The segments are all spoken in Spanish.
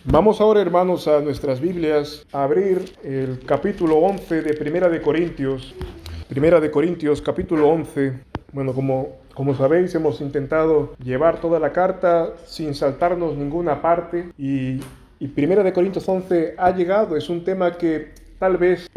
Vamos ahora, hermanos, a nuestras Biblias, a abrir el capítulo 11 de Primera de Corintios. Primera de Corintios, capítulo 11. Bueno, como sabéis, hemos intentado llevar toda la carta sin saltarnos ninguna parte y Primera de Corintios 11 ha llegado. Es un tema que tal vez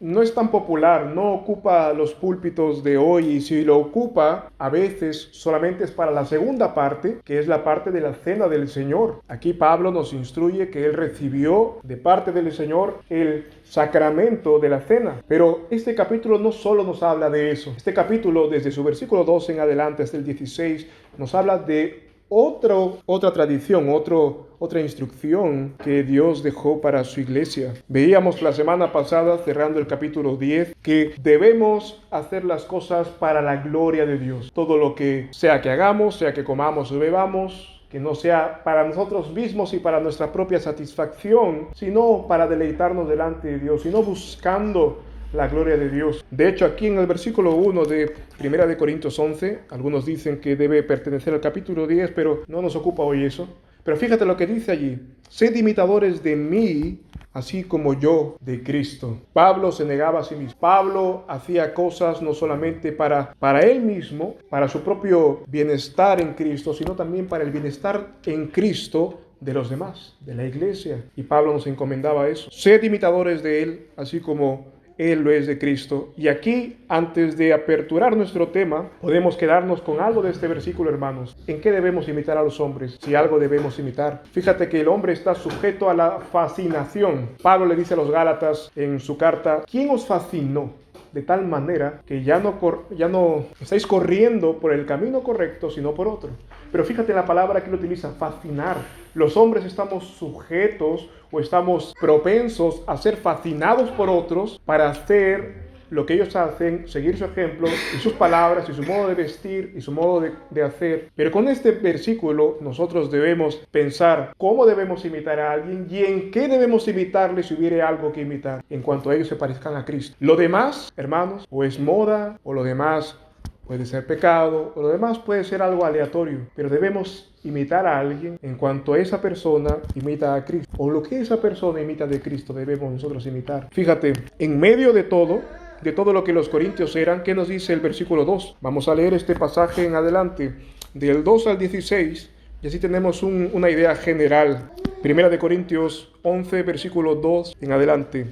no es tan popular, no ocupa los púlpitos de hoy, y si lo ocupa, a veces solamente es para la segunda parte, que es la parte de la cena del Señor. Aquí Pablo nos instruye que él recibió de parte del Señor el sacramento de la cena. Pero este capítulo no solo nos habla de eso. Este capítulo, desde su versículo 12 en adelante hasta el 16, nos habla de otra tradición, otra instrucción que Dios dejó para su iglesia. Veíamos la semana pasada, cerrando el capítulo 10, que debemos hacer las cosas para la gloria de Dios. Todo lo que sea que hagamos, sea que comamos o bebamos, que no sea para nosotros mismos y para nuestra propia satisfacción, sino para deleitarnos delante de Dios, sino buscando la gloria de Dios. De hecho, aquí en el versículo 1 de Primera de Corintios 11, algunos dicen que debe pertenecer al capítulo 10, pero no nos ocupa hoy eso. Pero fíjate lo que dice allí: sed imitadores de mí, así como yo de Cristo. Pablo se negaba a sí mismo. Pablo hacía cosas no solamente para él mismo, para su propio bienestar en Cristo, sino también para el bienestar en Cristo de los demás, de la iglesia. Y Pablo nos encomendaba eso. Sed imitadores de él, así como Él lo es de Cristo. Y aquí, antes de aperturar nuestro tema, podemos quedarnos con algo de este versículo, hermanos. ¿En qué debemos imitar a los hombres? Si algo debemos imitar. Fíjate que el hombre está sujeto a la fascinación. Pablo le dice a los Gálatas en su carta: ¿quién os fascinó de tal manera que ya no estáis corriendo por el camino correcto, sino por otro? Pero fíjate la palabra que lo utiliza: fascinar. Los hombres estamos sujetos o estamos propensos a ser fascinados por otros para hacer lo que ellos hacen, seguir su ejemplo y sus palabras y su modo de vestir y su modo de hacer. Pero con este versículo nosotros debemos pensar cómo debemos imitar a alguien y en qué debemos imitarle si hubiera algo que imitar en cuanto a ellos se parezcan a Cristo. Lo demás, hermanos, o es moda, o lo demás puede ser pecado, o lo demás puede ser algo aleatorio, pero debemos imitar a alguien en cuanto a esa persona imita a Cristo, o lo que esa persona imita de Cristo debemos nosotros imitar. Fíjate, en medio de todo lo que los corintios eran, ¿qué nos dice el versículo 2? Vamos a leer este pasaje en adelante, del 2 al 16, y así tenemos una idea general. Primera de Corintios 11, versículo 2 en adelante.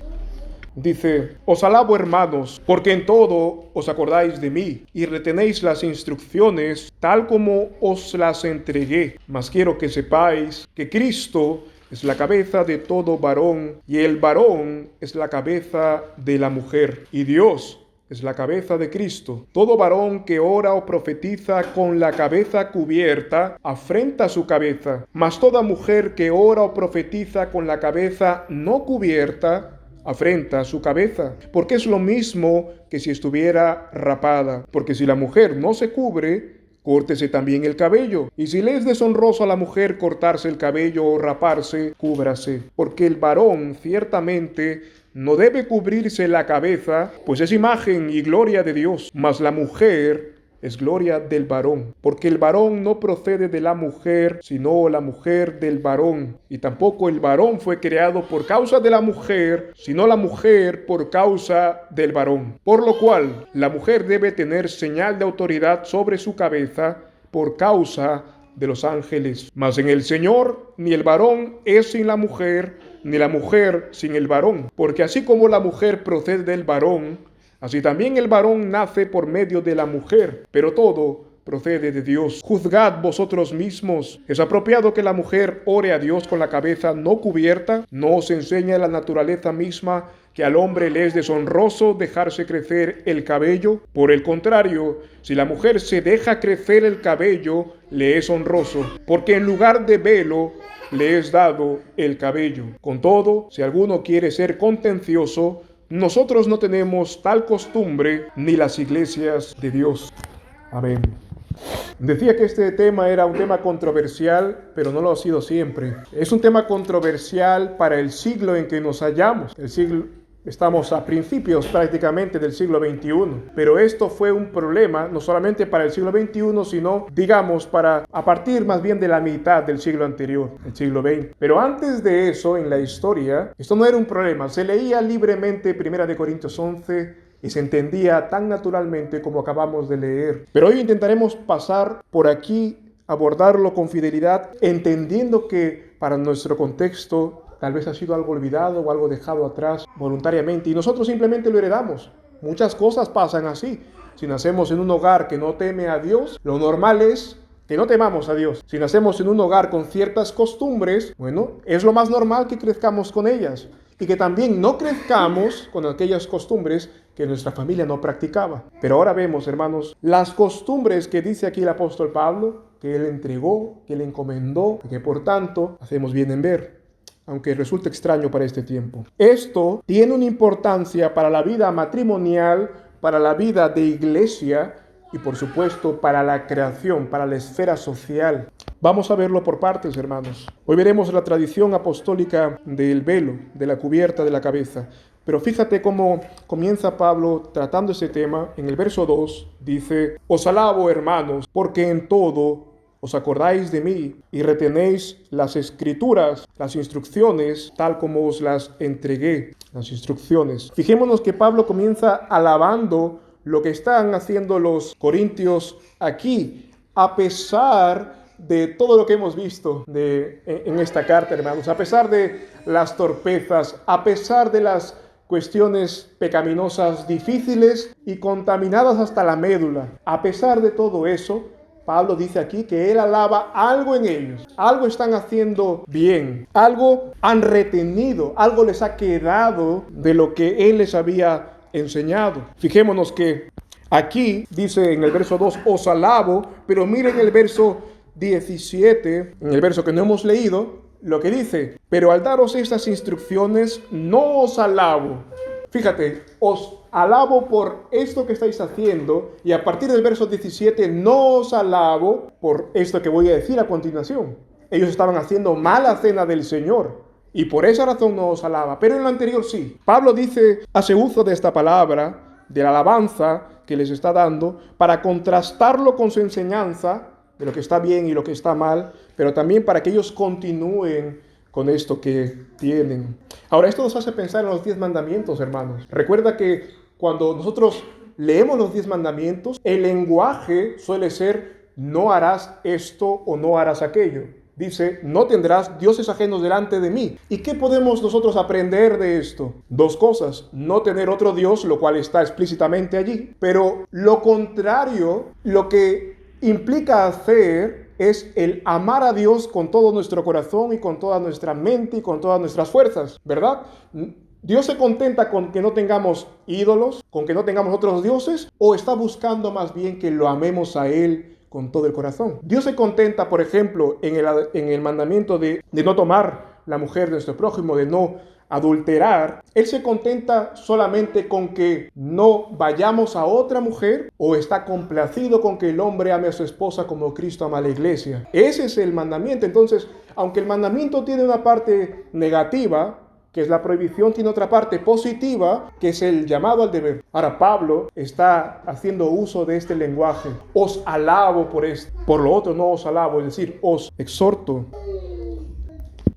Dice: os alabo, hermanos, porque en todo os acordáis de mí y retenéis las instrucciones tal como os las entregué. Mas quiero que sepáis que Cristo es la cabeza de todo varón, y el varón es la cabeza de la mujer, y Dios es la cabeza de Cristo. Todo varón que ora o profetiza con la cabeza cubierta afrenta su cabeza, mas toda mujer que ora o profetiza con la cabeza no cubierta afrenta su cabeza, porque es lo mismo que si estuviera rapada. Porque si la mujer no se cubre, córtese también el cabello. Y si le es deshonroso a la mujer cortarse el cabello o raparse, cúbrase. Porque el varón ciertamente no debe cubrirse la cabeza, pues es imagen y gloria de Dios. Mas la mujer es gloria del varón, porque el varón no procede de la mujer, sino la mujer del varón. Y tampoco el varón fue creado por causa de la mujer, sino la mujer por causa del varón. Por lo cual, la mujer debe tener señal de autoridad sobre su cabeza por causa de los ángeles. Mas en el Señor, ni el varón es sin la mujer, ni la mujer sin el varón. Porque así como la mujer procede del varón, así también el varón nace por medio de la mujer, pero todo procede de Dios. Juzgad vosotros mismos. ¿Es apropiado que la mujer ore a Dios con la cabeza no cubierta? ¿No os enseña la naturaleza misma que al hombre le es deshonroso dejarse crecer el cabello? Por el contrario, si la mujer se deja crecer el cabello, le es honroso, porque en lugar de velo le es dado el cabello. Con todo, si alguno quiere ser contencioso, nosotros no tenemos tal costumbre ni las iglesias de Dios. Amén. Decía que este tema era un tema controversial, pero no lo ha sido siempre. Es un tema controversial para el siglo en que nos hallamos, el Estamos a principios prácticamente del siglo XXI, pero esto fue un problema no solamente para el siglo XXI, sino, digamos, a partir más bien de la mitad del siglo anterior, el siglo XX. Pero antes de eso, en la historia, esto no era un problema. Se leía libremente 1 Corintios 11 y se entendía tan naturalmente como acabamos de leer. Pero hoy intentaremos pasar por aquí, abordarlo con fidelidad, entendiendo que para nuestro contexto tal vez ha sido algo olvidado o algo dejado atrás voluntariamente y nosotros simplemente lo heredamos. Muchas cosas pasan así. Si nacemos en un hogar que no teme a Dios, lo normal es que no temamos a Dios. Si nacemos en un hogar con ciertas costumbres, bueno, es lo más normal que crezcamos con ellas y que también no crezcamos con aquellas costumbres que nuestra familia no practicaba. Pero ahora vemos, hermanos, las costumbres que dice aquí el apóstol Pablo, que él entregó, que él encomendó, y que por tanto hacemos bien en ver, aunque resulte extraño para este tiempo. Esto tiene una importancia para la vida matrimonial, para la vida de iglesia y por supuesto para la creación, para la esfera social. Vamos a verlo por partes, hermanos. Hoy veremos la tradición apostólica del velo, de la cubierta de la cabeza. Pero fíjate cómo comienza Pablo tratando ese tema. En el verso 2 dice: Os alabo, hermanos, porque en todo os acordáis de mí y retenéis las escrituras, las instrucciones, tal como os las entregué, las instrucciones. Fijémonos que Pablo comienza alabando lo que están haciendo los corintios aquí, a pesar de todo lo que hemos visto en esta carta, hermanos, a pesar de las torpezas, a pesar de las cuestiones pecaminosas difíciles y contaminadas hasta la médula. A pesar de todo eso, Pablo dice aquí que él alaba algo en ellos, algo están haciendo bien, algo han retenido, algo les ha quedado de lo que él les había enseñado. Fijémonos que aquí dice en el verso 2, os alabo, pero miren el verso 17, en el verso que no hemos leído, lo que dice: pero al daros estas instrucciones no os alabo. Fíjate, os alabo por esto que estáis haciendo, y a partir del verso 17 no os alabo por esto que voy a decir a continuación. Ellos estaban haciendo mala cena del Señor y por esa razón no os alaba, pero en lo anterior sí. Pablo hace uso de esta palabra, de la alabanza que les está dando, para contrastarlo con su enseñanza de lo que está bien y lo que está mal, pero también para que ellos continúen con esto que tienen. Ahora, esto nos hace pensar en los 10 mandamientos, hermanos. Recuerda que cuando nosotros leemos los 10 mandamientos, el lenguaje suele ser: no harás esto o no harás aquello. Dice: no tendrás dioses ajenos delante de mí. ¿Y qué podemos nosotros aprender de esto? Dos cosas: no tener otro Dios, lo cual está explícitamente allí, pero lo contrario, lo que implica hacer es el amar a Dios con todo nuestro corazón y con toda nuestra mente y con todas nuestras fuerzas, ¿verdad? ¿Dios se contenta con que no tengamos ídolos, con que no tengamos otros dioses, o está buscando más bien que lo amemos a Él con todo el corazón? Dios se contenta, por ejemplo, en el mandamiento de no tomar la mujer de nuestro prójimo, de no adulterar. Él se contenta solamente con que no vayamos a otra mujer, o está complacido con que el hombre ame a su esposa como Cristo ama a la iglesia. Ese es el mandamiento. Entonces, aunque el mandamiento tiene una parte negativa, que es la prohibición, tiene otra parte positiva, que es el llamado al deber. Ahora Pablo está haciendo uso de este lenguaje: os alabo por esto, por lo otro no os alabo, es decir, os exhorto.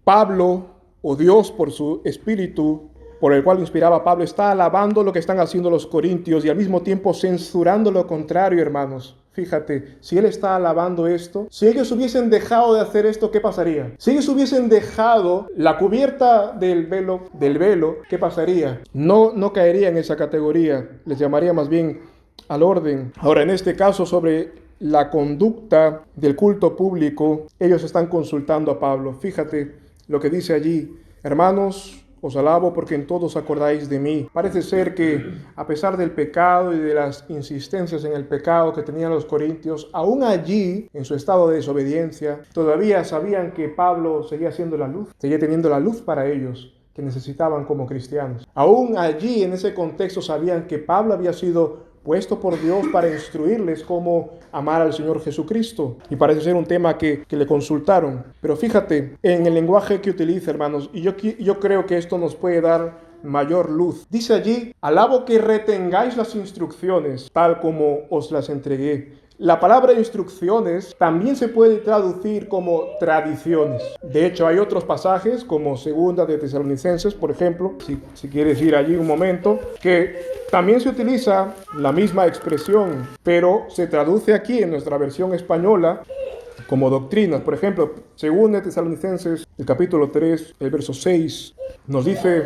Pablo, o Dios por su espíritu, por el cual inspiraba a Pablo, está alabando lo que están haciendo los corintios y al mismo tiempo censurando lo contrario, hermanos. Fíjate, si él está alabando esto, si ellos hubiesen dejado de hacer esto, ¿qué pasaría? Si ellos hubiesen dejado la cubierta del velo, ¿qué pasaría? No caería en esa categoría, les llamaría más bien al orden. Ahora, en este caso, sobre la conducta del culto público, ellos están consultando a Pablo. Fíjate lo que dice allí: hermanos, os alabo porque en todos acordáis de mí. Parece ser que a pesar del pecado y de las insistencias en el pecado que tenían los corintios, aún allí, en su estado de desobediencia, todavía sabían que Pablo seguía siendo la luz, seguía teniendo la luz para ellos, que necesitaban como cristianos. Aún allí, en ese contexto, sabían que Pablo había sido puesto por Dios para instruirles cómo amar al Señor Jesucristo. Y parece ser un tema que le consultaron. Pero fíjate en el lenguaje que utiliza, hermanos, y yo creo que esto nos puede dar mayor luz. Dice allí, alabo que retengáis las instrucciones, tal como os las entregué. La palabra instrucciones también se puede traducir como tradiciones. De hecho, hay otros pasajes, como Segunda de Tesalonicenses, por ejemplo, si quieres ir allí un momento, que también se utiliza la misma expresión, pero se traduce aquí en nuestra versión española como doctrinas. Por ejemplo, Segunda de Tesalonicenses, el capítulo 3, el verso 6, nos dice,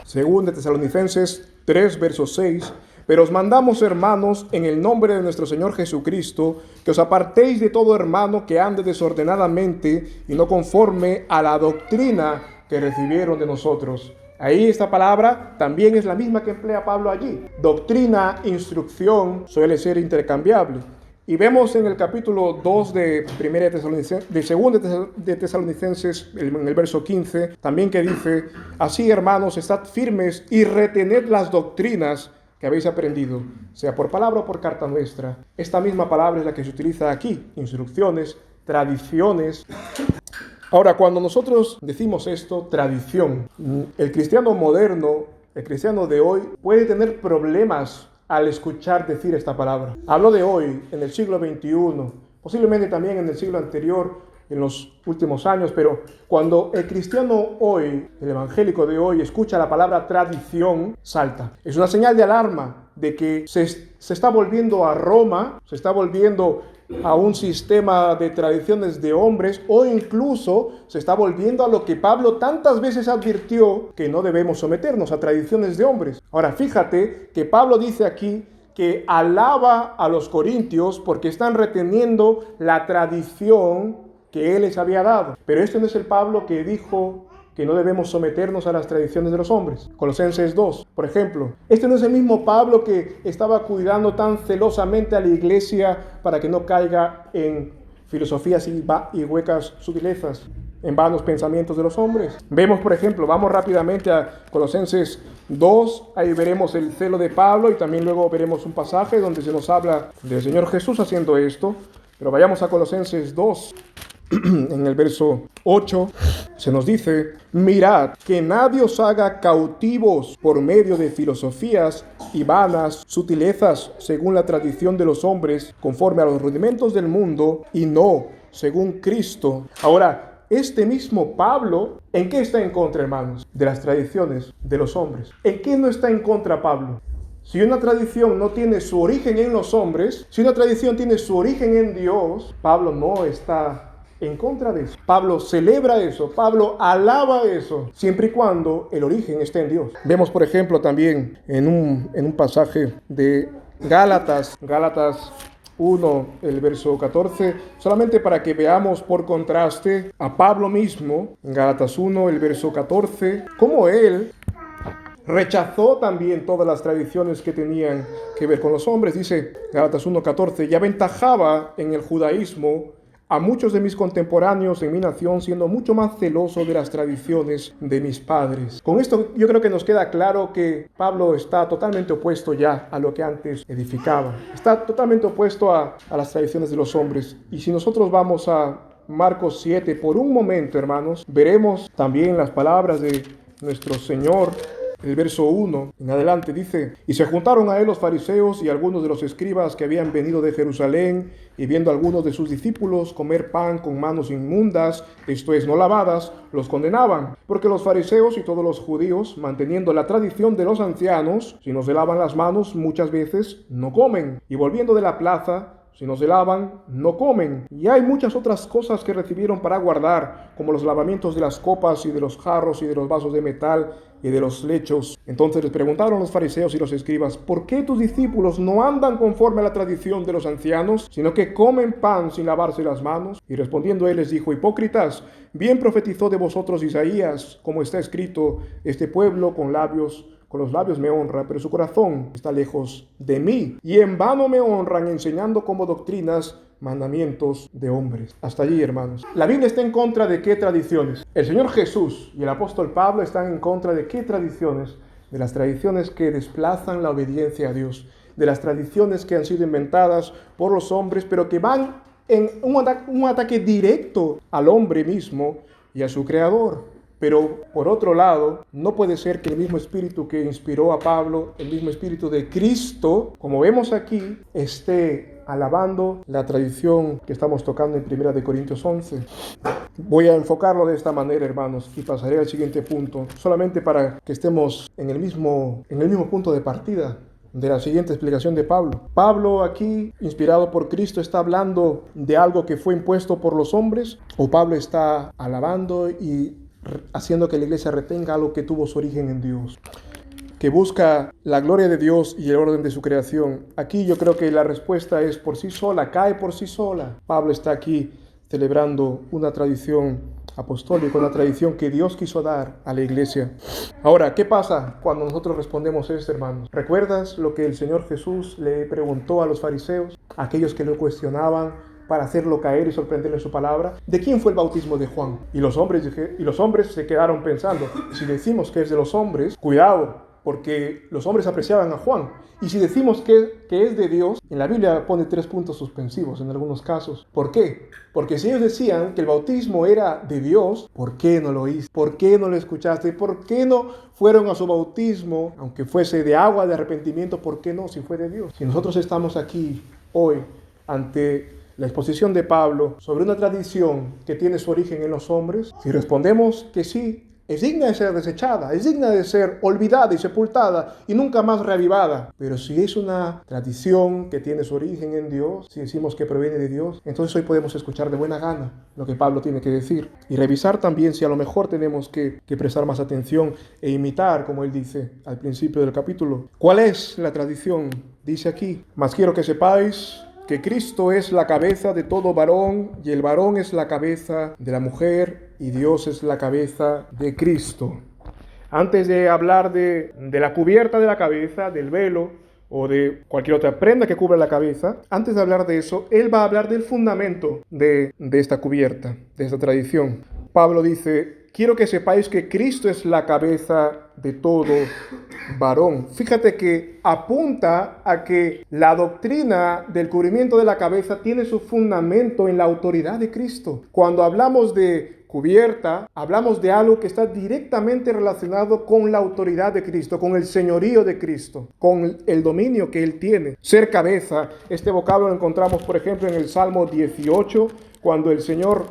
Segunda de Tesalonicenses 3, verso 6, pero os mandamos, hermanos, en el nombre de nuestro Señor Jesucristo, que os apartéis de todo hermano que ande desordenadamente y no conforme a la doctrina que recibieron de nosotros. Ahí esta palabra también es la misma que emplea Pablo allí. Doctrina, instrucción, suele ser intercambiable. Y vemos en el capítulo 2 de Segunda de Tesalonicenses, en el verso 15, también que dice, así, hermanos, estad firmes y retened las doctrinas que habéis aprendido, sea por palabra o por carta nuestra. Esta misma palabra es la que se utiliza aquí, instrucciones, tradiciones. Ahora, cuando nosotros decimos esto, tradición, el cristiano moderno, el cristiano de hoy, puede tener problemas al escuchar decir esta palabra. Hablo de hoy, en el siglo XXI, posiblemente también en el siglo anterior, en los últimos años, pero cuando el cristiano hoy, el evangélico de hoy, escucha la palabra tradición, salta. Es una señal de alarma de que se está volviendo a Roma, se está volviendo a un sistema de tradiciones de hombres, o incluso se está volviendo a lo que Pablo tantas veces advirtió, que no debemos someternos a tradiciones de hombres. Ahora, fíjate que Pablo dice aquí que alaba a los corintios porque están reteniendo la tradición que él les había dado. Pero este no es el Pablo que dijo que no debemos someternos a las tradiciones de los hombres. Colosenses 2, por ejemplo. Este no es el mismo Pablo que estaba cuidando tan celosamente a la iglesia para que no caiga en filosofías y huecas sutilezas, en vanos pensamientos de los hombres. Vemos, por ejemplo, vamos rápidamente a Colosenses 2, ahí veremos el celo de Pablo y también luego veremos un pasaje donde se nos habla del Señor Jesús haciendo esto. Pero vayamos a Colosenses 2. En el verso 8 se nos dice, mirad que nadie os haga cautivos por medio de filosofías y vanas sutilezas según la tradición de los hombres, conforme a los rudimentos del mundo y no según Cristo. Ahora, este mismo Pablo, ¿en qué está en contra, hermanos? De las tradiciones de los hombres. ¿En qué no está en contra Pablo? Si una tradición no tiene su origen en los hombres, si una tradición tiene su origen en Dios, Pablo no está en contra de eso. Pablo celebra eso, Pablo alaba eso, siempre y cuando el origen esté en Dios. Vemos, por ejemplo, también en un pasaje de Gálatas 1, el verso 14, solamente para que veamos por contraste a Pablo mismo, en Gálatas 1, el verso 14, cómo él rechazó también todas las tradiciones que tenían que ver con los hombres. Dice Gálatas 1:14, y aventajaba en el judaísmo a muchos de mis contemporáneos en mi nación, siendo mucho más celoso de las tradiciones de mis padres. Con esto yo creo que nos queda claro que Pablo está totalmente opuesto ya a lo que antes edificaba. Está totalmente opuesto a las tradiciones de los hombres. Y si nosotros vamos a Marcos 7, por un momento, hermanos, veremos también las palabras de nuestro Señor. El verso 1 en adelante dice, y se juntaron a él los fariseos y algunos de los escribas que habían venido de Jerusalén, y viendo a algunos de sus discípulos comer pan con manos inmundas, esto es, no lavadas, los condenaban, porque los fariseos y todos los judíos, manteniendo la tradición de los ancianos, si no se lavan las manos, muchas veces no comen, y volviendo de la plaza, si no se lavan, no comen. Y hay muchas otras cosas que recibieron para guardar, como los lavamientos de las copas y de los jarros y de los vasos de metal y de los lechos. Entonces les preguntaron los fariseos y los escribas, ¿por qué tus discípulos no andan conforme a la tradición de los ancianos, sino que comen pan sin lavarse las manos? Y respondiendo él les dijo, hipócritas, bien profetizó de vosotros Isaías, como está escrito, este pueblo con los labios me honra, pero su corazón está lejos de mí. Y en vano me honran enseñando como doctrinas mandamientos de hombres. Hasta allí, hermanos. La Biblia está en contra de qué tradiciones. El Señor Jesús y el apóstol Pablo están en contra de qué tradiciones. De las tradiciones que desplazan la obediencia a Dios. De las tradiciones que han sido inventadas por los hombres, pero que van en un ataque directo al hombre mismo y a su creador. Pero por otro lado, no puede ser que el mismo espíritu que inspiró a Pablo, el mismo espíritu de Cristo, como vemos aquí, esté alabando la tradición que estamos tocando en 1 Corintios 11. Voy a enfocarlo de esta manera, hermanos, y pasaré al siguiente punto, solamente para que estemos en el mismo punto de partida de la siguiente explicación de Pablo. Pablo aquí, inspirado por Cristo, ¿está hablando de algo que fue impuesto por los hombres? ¿O Pablo está alabando y haciendo que la iglesia retenga algo que tuvo su origen en Dios, que busca la gloria de Dios y el orden de su creación? Aquí yo creo que la respuesta es por sí sola, cae por sí sola. Pablo está aquí celebrando una tradición apostólica, una tradición que Dios quiso dar a la iglesia. Ahora, ¿qué pasa cuando nosotros respondemos esto, hermanos? ¿Recuerdas lo que el Señor Jesús le preguntó a los fariseos, a aquellos que lo cuestionaban para hacerlo caer y sorprenderle en su palabra? ¿De quién fue el bautismo de Juan? Y los hombres se quedaron pensando, si decimos que es de los hombres, cuidado, porque los hombres apreciaban a Juan. Y si decimos que es de Dios, en la Biblia pone 3 puntos suspensivos en algunos casos. ¿Por qué? Porque si ellos decían que el bautismo era de Dios, ¿por qué no lo oíste? ¿Por qué no lo escuchaste? ¿Por qué no fueron a su bautismo, aunque fuese de agua, de arrepentimiento? ¿Por qué no, si fue de Dios? Si nosotros estamos aquí hoy ante la exposición de Pablo sobre una tradición que tiene su origen en los hombres, si respondemos que sí, es digna de ser desechada, es digna de ser olvidada y sepultada y nunca más reavivada. Pero si es una tradición que tiene su origen en Dios, si decimos que proviene de Dios, entonces hoy podemos escuchar de buena gana lo que Pablo tiene que decir y revisar también si a lo mejor tenemos que prestar más atención e imitar, como él dice al principio del capítulo. ¿Cuál es la tradición? Dice aquí: mas quiero que sepáis que Cristo es la cabeza de todo varón, y el varón es la cabeza de la mujer, y Dios es la cabeza de Cristo. Antes de hablar de la cubierta de la cabeza, del velo, o de cualquier otra prenda que cubra la cabeza, antes de hablar de eso, él va a hablar del fundamento de esta cubierta, de esta tradición. Pablo dice: quiero que sepáis que Cristo es la cabeza de todo varón. Fíjate que apunta a que la doctrina del cubrimiento de la cabeza tiene su fundamento en la autoridad de Cristo. Cuando hablamos de cubierta, hablamos de algo que está directamente relacionado con la autoridad de Cristo, con el señorío de Cristo, con el dominio que Él tiene. Ser cabeza, este vocablo lo encontramos, por ejemplo, en el Salmo 18, cuando el Señor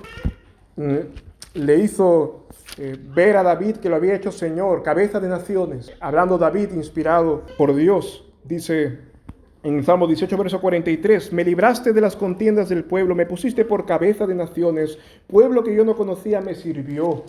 le hizo ver a David que lo había hecho Señor, cabeza de naciones. Hablando David, inspirado por Dios, dice en el Salmo 18, verso 43, me libraste de las contiendas del pueblo, me pusiste por cabeza de naciones, pueblo que yo no conocía me sirvió.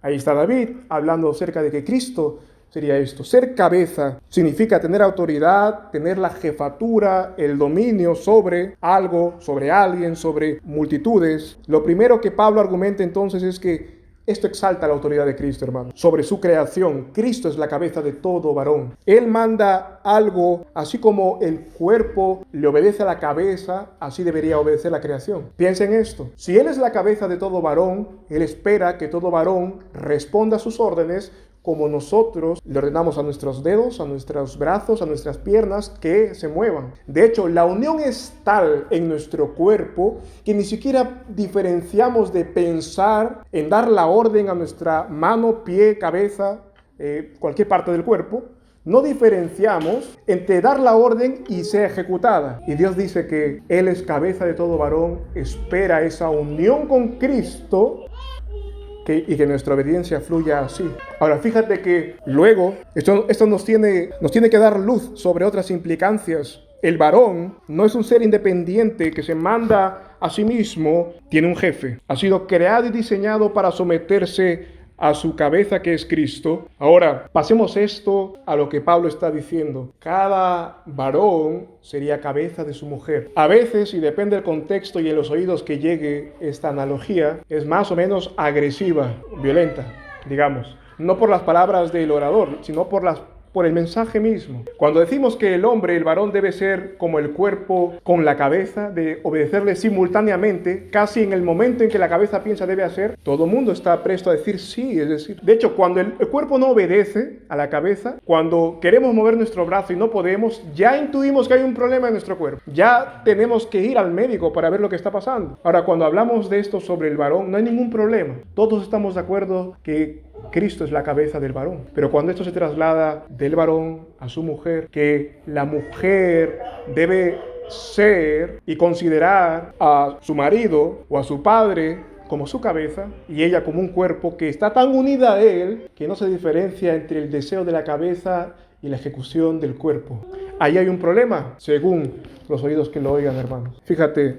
Ahí está David hablando acerca de que Cristo sería esto. Ser cabeza significa tener autoridad, tener la jefatura, el dominio sobre algo, sobre alguien, sobre multitudes. Lo primero que Pablo argumenta entonces es que esto exalta la autoridad de Cristo, hermano, sobre su creación. Cristo es la cabeza de todo varón. Él manda algo, así como el cuerpo le obedece a la cabeza, así debería obedecer la creación. Piensa en esto. Si Él es la cabeza de todo varón, Él espera que todo varón responda a sus órdenes como nosotros le ordenamos a nuestros dedos, a nuestros brazos, a nuestras piernas que se muevan. De hecho, la unión es tal en nuestro cuerpo que ni siquiera diferenciamos de pensar en dar la orden a nuestra mano, pie, cabeza, cualquier parte del cuerpo. No diferenciamos entre dar la orden y ser ejecutada. Y Dios dice que Él es cabeza de todo varón, espera esa unión con Cristo y que nuestra obediencia fluya así. Ahora, fíjate que luego, esto nos tiene que dar luz sobre otras implicancias. El varón no es un ser independiente que se manda a sí mismo, tiene un jefe. Ha sido creado y diseñado para someterse a su cabeza, que es Cristo. Ahora, pasemos esto a lo que Pablo está diciendo. Cada varón sería cabeza de su mujer. A veces, y depende del contexto y en los oídos que llegue esta analogía, es más o menos agresiva, violenta, digamos. No por las palabras del orador, sino por el mensaje mismo. Cuando decimos que el hombre, el varón, debe ser como el cuerpo con la cabeza, de obedecerle simultáneamente, casi en el momento en que la cabeza piensa debe hacer, todo el mundo está presto a decir sí. Es decir, de hecho, cuando el cuerpo no obedece a la cabeza, cuando queremos mover nuestro brazo y no podemos, ya intuimos que hay un problema en nuestro cuerpo. Ya tenemos que ir al médico para ver lo que está pasando. Ahora, cuando hablamos de esto sobre el varón, no hay ningún problema. Todos estamos de acuerdo que Cristo es la cabeza del varón. Pero cuando esto se traslada del varón a su mujer, que la mujer debe ser y considerar a su marido o a su padre como su cabeza y ella como un cuerpo que está tan unida a él que no se diferencia entre el deseo de la cabeza y la ejecución del cuerpo. Ahí hay un problema, según los oídos que lo oigan, hermanos. Fíjate,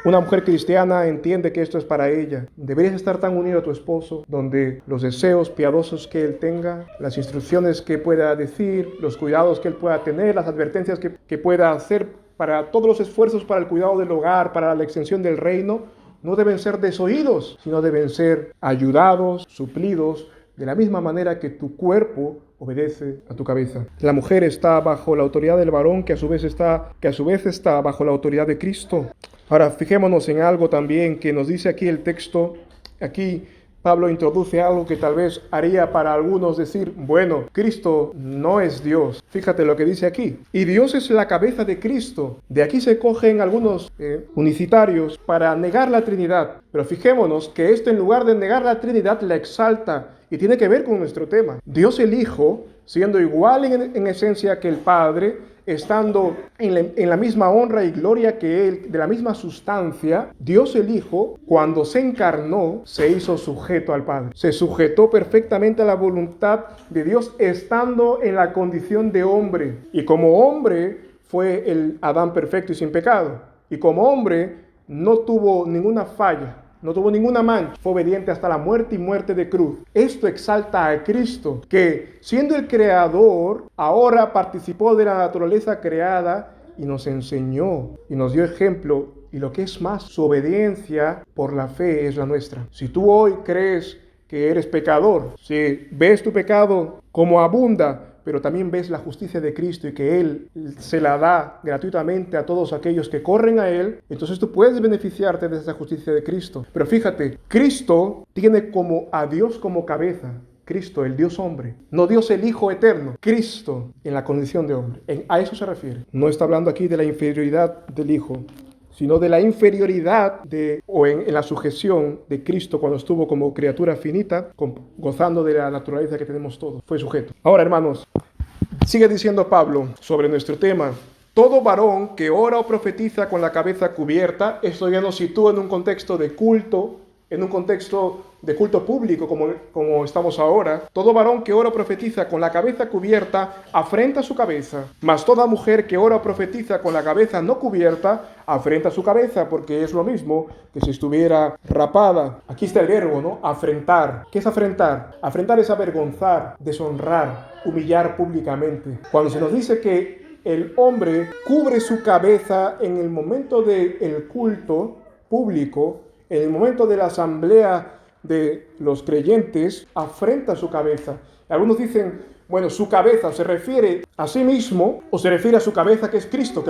una mujer cristiana entiende que esto es para ella. Deberías estar tan unido a tu esposo, donde los deseos piadosos que él tenga, las instrucciones que pueda decir, los cuidados que él pueda tener, las advertencias que pueda hacer para todos los esfuerzos para el cuidado del hogar, para la extensión del reino, no deben ser desoídos, sino deben ser ayudados, suplidos, de la misma manera que tu cuerpo obedece a tu cabeza. La mujer está bajo la autoridad del varón, que a su vez está bajo la autoridad de Cristo. Ahora, fijémonos en algo también que nos dice aquí el texto. Aquí Pablo introduce algo que tal vez haría para algunos decir, bueno, Cristo no es Dios. Fíjate lo que dice aquí. Y Dios es la cabeza de Cristo. De aquí se cogen algunos unicitarios para negar la Trinidad. Pero fijémonos que esto, en lugar de negar la Trinidad, la exalta. Y tiene que ver con nuestro tema. Dios el Hijo, siendo igual en esencia que el Padre, estando en la misma honra y gloria que Él, de la misma sustancia, Dios el Hijo, cuando se encarnó, se hizo sujeto al Padre. Se sujetó perfectamente a la voluntad de Dios, estando en la condición de hombre. Y como hombre fue el Adán perfecto y sin pecado. Y como hombre no tuvo ninguna falla. No tuvo ninguna mancha, fue obediente hasta la muerte y muerte de cruz. Esto exalta a Cristo, que siendo el creador, ahora participó de la naturaleza creada y nos enseñó y nos dio ejemplo. Y lo que es más, su obediencia por la fe es la nuestra. Si tú hoy crees que eres pecador, si ves tu pecado como abunda, pero también ves la justicia de Cristo y que Él se la da gratuitamente a todos aquellos que corren a Él, entonces tú puedes beneficiarte de esa justicia de Cristo. Pero fíjate, Cristo tiene como a Dios como cabeza. Cristo, el Dios hombre, no Dios el Hijo eterno, Cristo en la condición de hombre. A eso se refiere. No está hablando aquí de la inferioridad del Hijo, sino de la inferioridad en la sujeción de Cristo cuando estuvo como criatura finita, gozando de la naturaleza que tenemos todos. Fue sujeto. Ahora, hermanos, sigue diciendo Pablo sobre nuestro tema. Todo varón que ora o profetiza con la cabeza cubierta, esto ya nos sitúa en un contexto de culto, en un contexto de culto público como estamos ahora. Todo varón que ora o profetiza con la cabeza cubierta afrenta su cabeza, mas toda mujer que ora o profetiza con la cabeza no cubierta afrenta su cabeza, porque es lo mismo que si estuviera rapada. Aquí está el verbo, ¿no? Afrentar. ¿Qué es afrentar? Afrentar es avergonzar, deshonrar, humillar públicamente. Cuando se nos dice que el hombre cubre su cabeza en el momento del culto público, en el momento de la asamblea de los creyentes, afrenta su cabeza. Algunos dicen, bueno, su cabeza se refiere a sí mismo o se refiere a su cabeza que es Cristo, que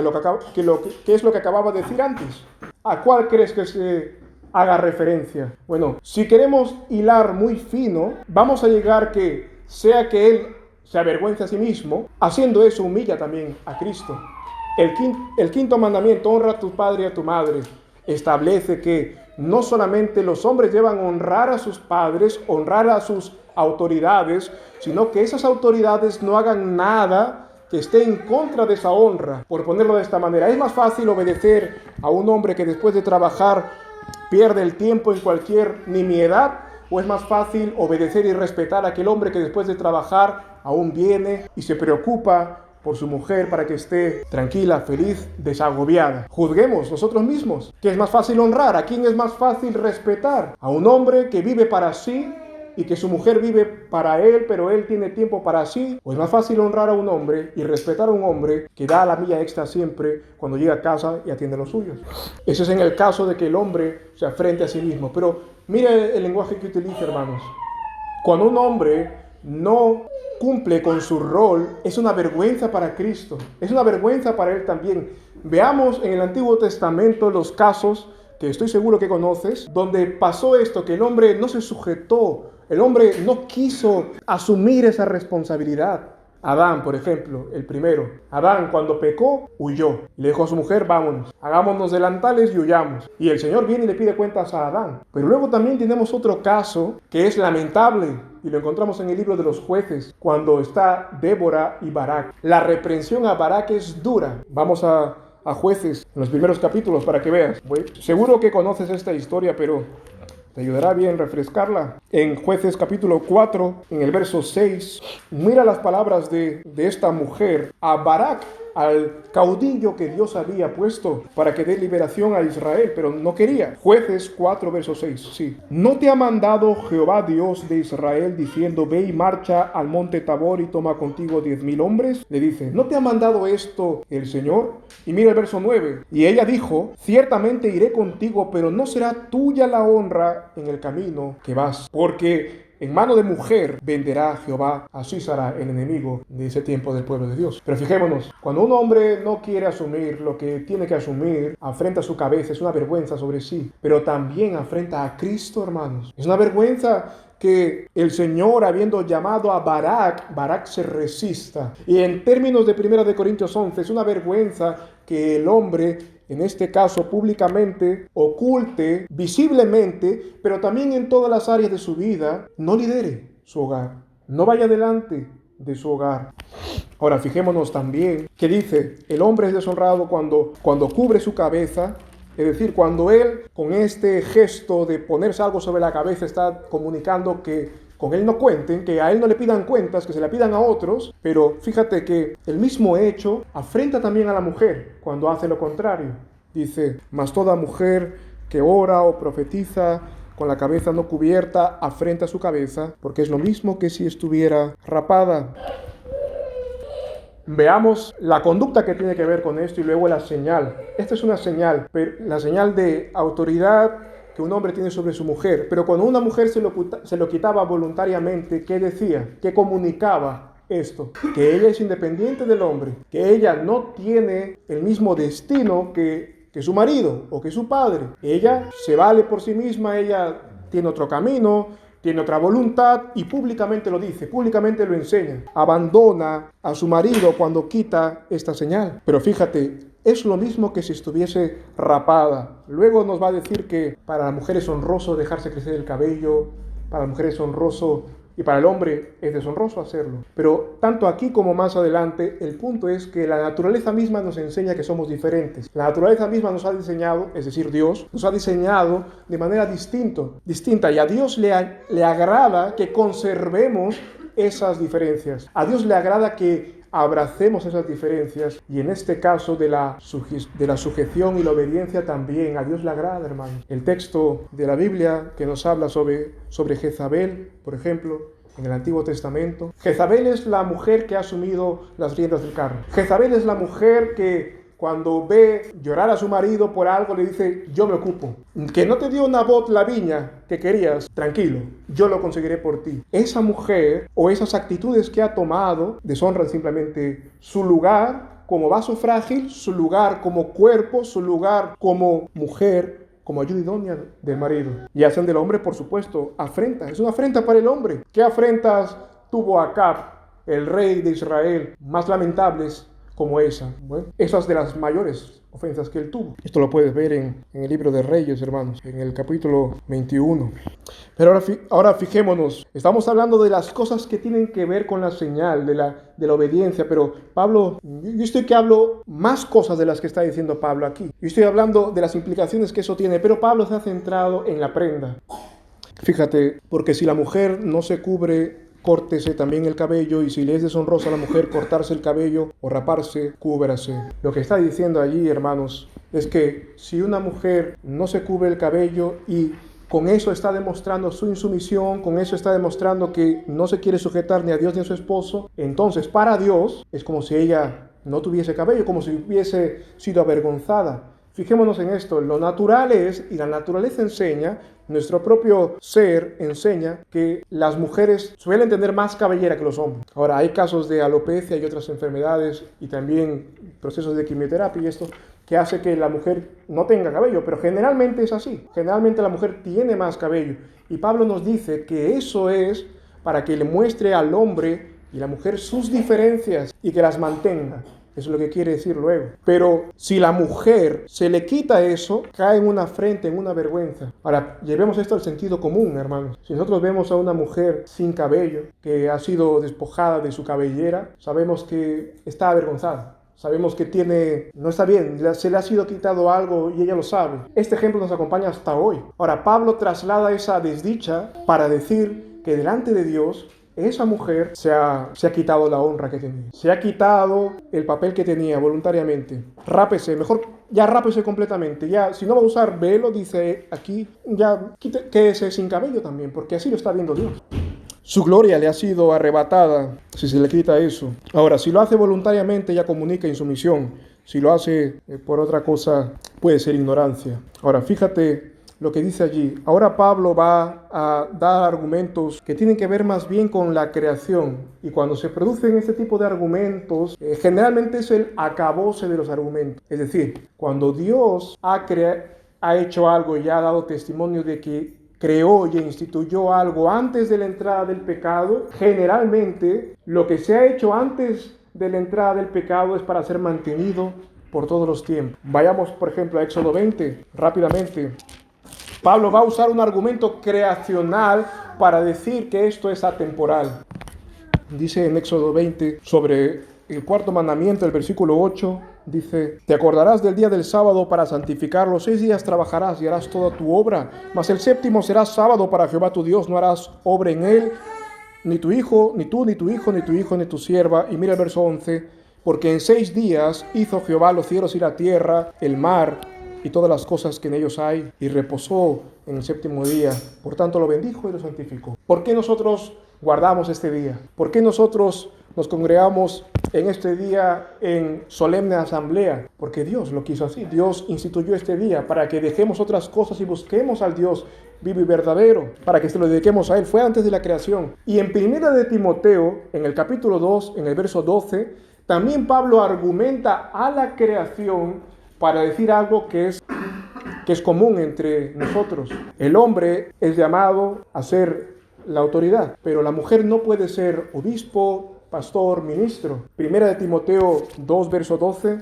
es lo que acababa de decir antes. ¿A cuál crees que se haga referencia? Bueno, si queremos hilar muy fino, vamos a llegar que sea que Él se avergüenza a sí mismo, haciendo eso humilla también a Cristo. El quinto mandamiento, honra a tu padre y a tu madre, establece que no solamente los hombres deben honrar a sus padres, honrar a sus autoridades, sino que esas autoridades no hagan nada que esté en contra de esa honra, por ponerlo de esta manera. Es más fácil obedecer a un hombre que después de trabajar pierde el tiempo en cualquier nimiedad, o es más fácil obedecer y respetar a aquel hombre que después de trabajar aún viene y se preocupa por su mujer para que esté tranquila, feliz, desagobiada. Juzguemos nosotros mismos. ¿Qué es más fácil honrar? ¿A quién es más fácil respetar? ¿A un hombre que vive para sí y que su mujer vive para él, pero él tiene tiempo para sí? ¿O es más fácil honrar a un hombre y respetar a un hombre que da la milla extra siempre cuando llega a casa y atiende a los suyos? Eso es en el caso de que el hombre se afrente a sí mismo. Pero mire el lenguaje que utiliza, hermanos. Cuando un hombre no cumple con su rol, es una vergüenza para Cristo, es una vergüenza para Él también. Veamos en el Antiguo Testamento los casos que estoy seguro que conoces, donde pasó esto, que el hombre no se sujetó, el hombre no quiso asumir esa responsabilidad. Adán, por ejemplo, el primero. Adán, cuando pecó, huyó. Le dijo a su mujer, vámonos, hagámonos delantales y huyamos. Y el Señor viene y le pide cuentas a Adán. Pero luego también tenemos otro caso que es lamentable, y lo encontramos en el libro de los Jueces, cuando está Débora y Barak. La reprensión a Barak es dura. Vamos a Jueces, en los primeros capítulos, para que veas. Seguro que conoces esta historia, pero te ayudará bien refrescarla. En Jueces capítulo 4, en el verso 6, mira las palabras de esta mujer a Barak, al caudillo que Dios había puesto para que dé liberación a Israel, pero no quería. Jueces 4, verso 6, sí. ¿No te ha mandado Jehová Dios de Israel diciendo, ve y marcha al monte Tabor y toma contigo 10,000 hombres? Le dice, ¿no te ha mandado esto el Señor? Y mira el verso 9. Y ella dijo, ciertamente iré contigo, pero no será tuya la honra en el camino que vas, porque en mano de mujer venderá Jehová a Sísara, el enemigo de ese tiempo del pueblo de Dios. Pero fijémonos, cuando un hombre no quiere asumir lo que tiene que asumir, afrenta su cabeza, es una vergüenza sobre sí, pero también afrenta a Cristo, hermanos. Es una vergüenza que el Señor, habiendo llamado a Barak se resista. Y en términos de 1 Corintios 11, es una vergüenza que el hombre, en este caso públicamente, oculte, visiblemente, pero también en todas las áreas de su vida, no lidere su hogar, no vaya delante de su hogar. Ahora, fijémonos también que dice, el hombre es deshonrado cuando cubre su cabeza. Es decir, cuando él, con este gesto de ponerse algo sobre la cabeza, está comunicando que con él no cuenten, que a él no le pidan cuentas, que se la pidan a otros. Pero fíjate que el mismo hecho afrenta también a la mujer cuando hace lo contrario. Dice, mas toda mujer que ora o profetiza con la cabeza no cubierta, afrenta su cabeza, porque es lo mismo que si estuviera rapada. Veamos la conducta que tiene que ver con esto y luego la señal. Esta es una señal, la señal de autoridad que un hombre tiene sobre su mujer. Pero cuando una mujer se lo quitaba voluntariamente, ¿qué decía? ¿Qué comunicaba esto? Que ella es independiente del hombre, que ella no tiene el mismo destino que su marido o que su padre. Ella se vale por sí misma, ella tiene otro camino, tiene otra voluntad y públicamente lo dice, públicamente lo enseña. Abandona a su marido cuando quita esta señal. Pero fíjate, es lo mismo que si estuviese rapada. Luego nos va a decir que para la mujer es honroso dejarse crecer el cabello, para la mujer es honroso y para el hombre es deshonroso hacerlo. Pero tanto aquí como más adelante, el punto es que la naturaleza misma nos enseña que somos diferentes. La naturaleza misma nos ha diseñado, es decir, Dios, nos ha diseñado de manera distinta. Y a Dios le agrada que conservemos esas diferencias. A Dios le agrada que abracemos esas diferencias, y en este caso de la sujeción y la obediencia también a Dios le agrada, hermano. El texto de la Biblia que nos habla sobre Jezabel, por ejemplo, en el Antiguo Testamento. Jezabel es la mujer que ha asumido las riendas del carro. Jezabel es la mujer que cuando ve llorar a su marido por algo le dice, yo me ocupo. Que no te dio Nabot la viña que querías, tranquilo, yo lo conseguiré por ti. Esa mujer o esas actitudes que ha tomado deshonran simplemente su lugar como vaso frágil, su lugar como cuerpo, su lugar como mujer, como ayuda idónea del marido. Y hacen del hombre, por supuesto, afrenta. Es una afrenta para el hombre. ¿Qué afrentas tuvo Acab, el rey de Israel? Más lamentables como esa. Bueno, esas de las mayores ofensas que él tuvo. Esto lo puedes ver en el libro de Reyes, hermanos, en el capítulo 21. Pero ahora fijémonos, estamos hablando de las cosas que tienen que ver con la señal de la obediencia, pero Pablo, yo estoy que hablo más cosas de las que está diciendo Pablo aquí. Yo estoy hablando de las implicaciones que eso tiene, pero Pablo se ha centrado en la prenda. Fíjate, porque si la mujer no se cubre, córtese también el cabello, y si le es deshonrosa a la mujer cortarse el cabello o raparse, cúbrase. Lo que está diciendo allí, hermanos, es que si una mujer no se cubre el cabello y con eso está demostrando su insumisión, con eso está demostrando que no se quiere sujetar ni a Dios ni a su esposo, entonces para Dios es como si ella no tuviese cabello, como si hubiese sido avergonzada. Fijémonos en esto, lo natural es, y la naturaleza enseña, nuestro propio ser enseña que las mujeres suelen tener más cabellera que los hombres. Ahora, hay casos de alopecia y otras enfermedades y también procesos de quimioterapia y esto que hace que la mujer no tenga cabello, pero generalmente es así. Generalmente la mujer tiene más cabello. Y Pablo nos dice que eso es para que le muestre al hombre y la mujer sus diferencias y que las mantenga. Eso es lo que quiere decir luego. Pero si la mujer se le quita eso, cae en una afrenta, en una vergüenza. Ahora, llevemos esto al sentido común, hermanos. Si nosotros vemos a una mujer sin cabello, que ha sido despojada de su cabellera, sabemos que está avergonzada. Sabemos que no está bien, se le ha sido quitado algo y ella lo sabe. Este ejemplo nos acompaña hasta hoy. Ahora, Pablo traslada esa desdicha para decir que delante de Dios, esa mujer se ha quitado la honra que tenía. Se ha quitado el papel que tenía voluntariamente. Rápese, mejor ya rápese completamente. Ya, si no va a usar velo, dice aquí, ya quédese sin cabello también, porque así lo está viendo Dios. Su gloria le ha sido arrebatada si se le quita eso. Ahora, si lo hace voluntariamente, ya comunica insumisión. Si lo hace por otra cosa, puede ser ignorancia. Ahora, fíjate lo que dice allí. Ahora Pablo va a dar argumentos que tienen que ver más bien con la creación. Y cuando se producen este tipo de argumentos, generalmente es el acabose de los argumentos. Es decir, cuando Dios ha hecho algo y ha dado testimonio de que creó y instituyó algo antes de la entrada del pecado, generalmente lo que se ha hecho antes de la entrada del pecado es para ser mantenido por todos los tiempos. Vayamos, por ejemplo, a Éxodo 20, rápidamente. Pablo va a usar un argumento creacional para decir que esto es atemporal. Dice en Éxodo 20 sobre el cuarto mandamiento, el versículo 8, dice: te acordarás del día del sábado para santificarlo, 6 días trabajarás y harás toda tu obra, mas el séptimo será sábado para Jehová tu Dios, no harás obra en él, ni tu hijo, ni tú, ni tu hijo, ni tu hijo, ni tu sierva. Y mira el verso 11, porque en 6 días hizo Jehová los cielos y la tierra, el mar y todas las cosas que en ellos hay, y reposó en el séptimo día. Por tanto lo bendijo y lo santificó. ¿Por qué nosotros guardamos este día? ¿Por qué nosotros nos congregamos en este día en solemne asamblea? Porque Dios lo quiso así. Dios instituyó este día para que dejemos otras cosas y busquemos al Dios vivo y verdadero, para que se lo dediquemos a Él. Fue antes de la creación. Y en Primera de Timoteo, en el capítulo 2, en el verso 12, también Pablo argumenta a la creación para decir algo que es común entre nosotros. El hombre es llamado a ser la autoridad, pero la mujer no puede ser obispo, pastor, ministro. Primera de Timoteo 2, verso 12.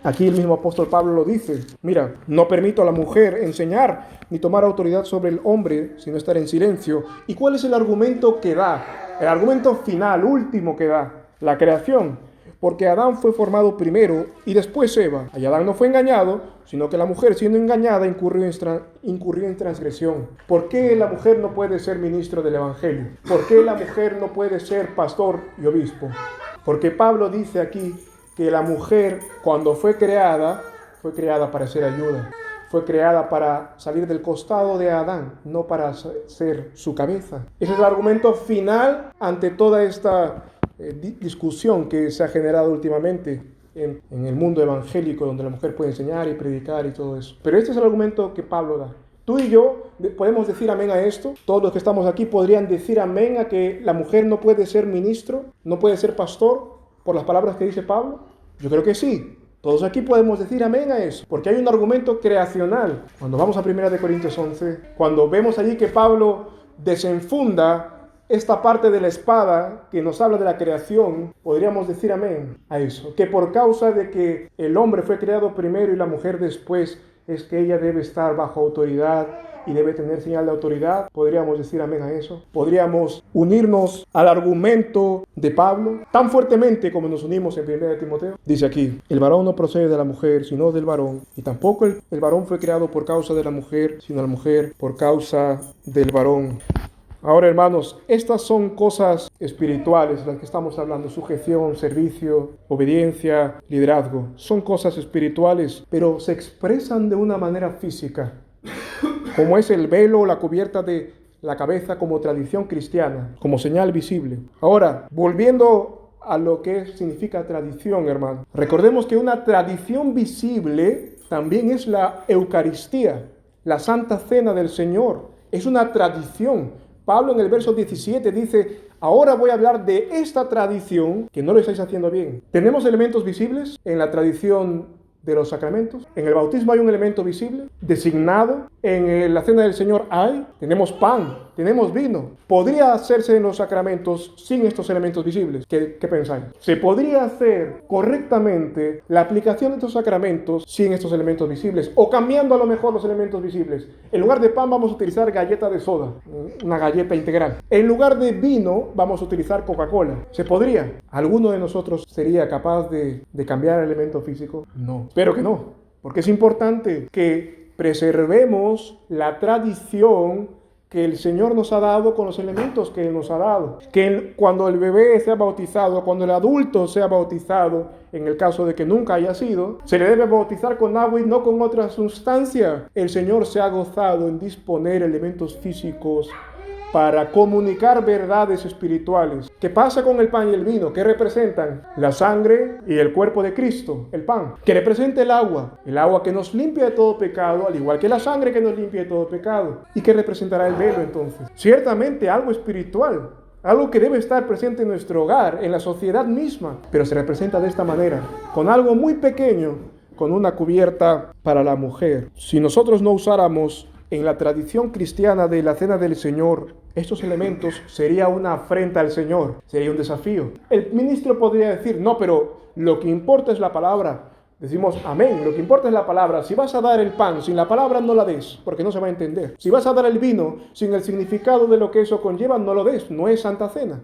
Aquí el mismo apóstol Pablo lo dice. Mira, no permito a la mujer enseñar ni tomar autoridad sobre el hombre, sino estar en silencio. ¿Y cuál es el argumento que da? El argumento final, último que da, la creación. Porque Adán fue formado primero y después Eva. Y Adán no fue engañado, sino que la mujer, siendo engañada, incurrió en transgresión. ¿Por qué la mujer no puede ser ministro del Evangelio? ¿Por qué la mujer no puede ser pastor y obispo? Porque Pablo dice aquí que la mujer, cuando fue creada para ser ayuda. Fue creada para salir del costado de Adán, no para ser su cabeza. Ese es el argumento final ante toda esta discusión que se ha generado últimamente en el mundo evangélico, donde la mujer puede enseñar y predicar y todo eso. Pero este es el argumento que Pablo da. Tú y yo podemos decir amén a esto. Todos los que estamos aquí podrían decir amén a que la mujer no puede ser ministro, no puede ser pastor, por las palabras que dice Pablo. Yo creo que sí. Todos aquí podemos decir amén a eso, porque hay un argumento creacional. Cuando vamos a 1 Corintios 11, cuando vemos allí que Pablo desenfunda esta parte de la espada que nos habla de la creación, podríamos decir amén a eso. Que por causa de que el hombre fue creado primero y la mujer después, es que ella debe estar bajo autoridad y debe tener señal de autoridad. Podríamos decir amén a eso. Podríamos unirnos al argumento de Pablo tan fuertemente como nos unimos en 1 Timoteo. Dice aquí: el varón no procede de la mujer, sino del varón. Y tampoco el varón fue creado por causa de la mujer, sino la mujer por causa del varón. Ahora, hermanos, estas son cosas espirituales, las que estamos hablando: sujeción, servicio, obediencia, liderazgo. Son cosas espirituales, pero se expresan de una manera física, como es el velo o la cubierta de la cabeza como tradición cristiana, como señal visible. Ahora, volviendo a lo que significa tradición, hermano, recordemos que una tradición visible también es la Eucaristía, la Santa Cena del Señor. Es una tradición. Pablo en el verso 17 dice: ahora voy a hablar de esta tradición que no lo estáis haciendo bien. ¿Tenemos elementos visibles en la tradición de los sacramentos? En el bautismo hay un elemento visible, designado. En la cena del Señor tenemos pan, tenemos vino. ¿Podría hacerse en los sacramentos sin estos elementos visibles? ¿Qué pensáis? ¿Se podría hacer correctamente la aplicación de estos sacramentos sin estos elementos visibles? O cambiando a lo mejor los elementos visibles. En lugar de pan vamos a utilizar galleta de soda, una galleta integral. En lugar de vino vamos a utilizar Coca-Cola. ¿Se podría? ¿Alguno de nosotros sería capaz de cambiar el elemento físico? No. Espero que no. Porque es importante que preservemos la tradición que el Señor nos ha dado con los elementos que Él nos ha dado. Que cuando el bebé sea bautizado, cuando el adulto sea bautizado, en el caso de que nunca haya sido, se le debe bautizar con agua y no con otra sustancia. El Señor se ha gozado en disponer elementos físicos para comunicar verdades espirituales. ¿Qué pasa con el pan y el vino? ¿Qué representan? La sangre y el cuerpo de Cristo, el pan. ¿Qué representa el agua que nos limpia de todo pecado, al igual que la sangre que nos limpia de todo pecado. ¿Y qué representará el velo entonces? Ciertamente algo espiritual, algo que debe estar presente en nuestro hogar, en la sociedad misma, pero se representa de esta manera, con algo muy pequeño, con una cubierta para la mujer. Si nosotros no usáramos en la tradición cristiana de la cena del Señor estos elementos, sería una afrenta al Señor, sería un desafío. El ministro podría decir, no, pero lo que importa es la palabra. Decimos amén, lo que importa es la palabra. Si vas a dar el pan sin la palabra, no la des, porque no se va a entender. Si vas a dar el vino sin el significado de lo que eso conlleva, no lo des, no es Santa Cena.